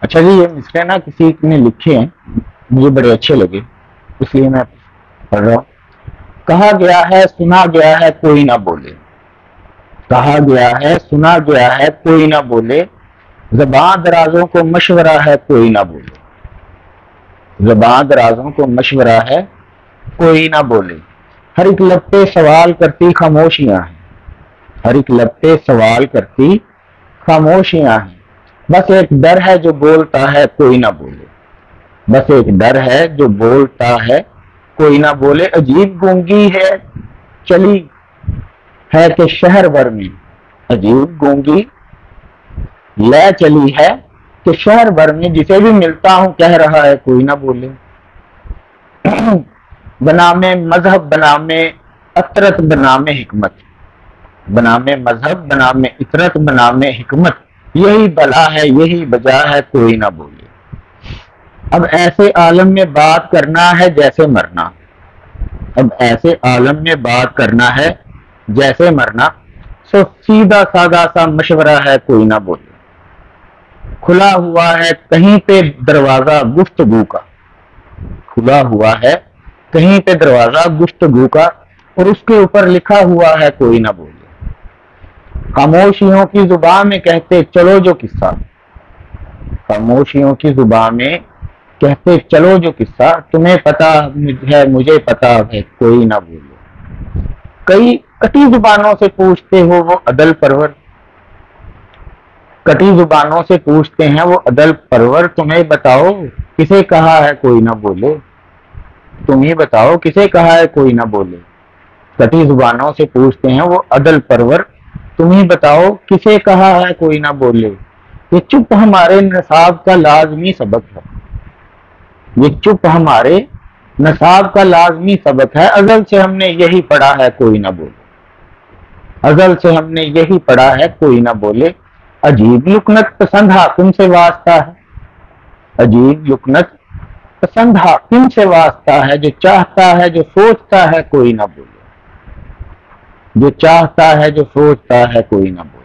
اچھا جی، یہ مصرے نا کسی نے لکھے ہیں، مجھے بڑے اچھے لگے، اس لیے میں پڑھ رہا ہوں۔ کہا گیا ہے سنا گیا ہے کوئی نہ بولے، کہا گیا ہے سنا گیا ہے کوئی نہ بولے، زبان درازوں کو مشورہ ہے کوئی نہ بولے، زبان درازوں کو مشورہ ہے کوئی نہ بولے، ہر ایک لب پہ سوال کرتی خاموشیاں ہیں، ہر ایک لب پہ سوال کرتی خاموشیاں ہیں، بس ایک ڈر ہے جو بولتا ہے کوئی نہ بولے، بس ایک ڈر ہے جو بولتا ہے کوئی نہ بولے، عجیب گونگی ہے چلی ہے کہ شہر بھر میں، عجیب گونگی لے چلی ہے کہ شہر بھر میں، جسے بھی ملتا ہوں کہہ رہا ہے کوئی نہ بولے، بنام مذہب بنام اطرت بنام حکمت، بنام مذہب بنام اطرت بنام حکمت، یہی بلا ہے یہی بجا ہے کوئی نہ بولے، اب ایسے عالم میں بات کرنا ہے جیسے مرنا، اب ایسے عالم میں بات کرنا ہے جیسے مرنا، سو سیدھا سادہ سا مشورہ ہے کوئی نہ بولے، کھلا ہوا ہے کہیں پہ دروازہ گفتگو کا، کھلا ہوا ہے کہیں پہ دروازہ گفتگو کا، اور اس کے اوپر لکھا ہوا ہے کوئی نہ بولے، خاموشیوں کی زبان میں کہتے چلو جو قصہ، خاموشیوں کی زبان میں کہتے چلو جو قصہ، تمہیں پتا ہے مجھے پتا ہے کوئی نہ بولے، کئی کٹی زبانوں سے پوچھتے ہو وہ عدل پرور، کٹی زبانوں سے پوچھتے ہیں وہ عدل پرور، تمہیں بتاؤ کسے کہا ہے کوئی نہ بولے، تم ہی بتاؤ کسے کہا ہے کوئی نہ بولے، کٹی زبانوں سے پوچھتے ہیں وہ عدل پرور، تم ہی بتاؤ کسے کہا ہے کوئی نہ بولے، یہ چپ ہمارے نصاب کا لازمی سبق ہے، یہ چپ ہمارے نصاب کا لازمی سبق ہے، ازل سے ہم نے یہی پڑھا ہے کوئی نہ بولے، ازل سے ہم نے یہی پڑھا ہے کوئی نہ بولے، عجیب لکنت پسند حاکم سے واسطہ ہے، عجیب لکنت پسند حاکم سے واسطہ ہے، جو چاہتا ہے جو سوچتا ہے کوئی نہ بولے، جو چاہتا ہے جو سوچتا ہے کوئی نہ بولے۔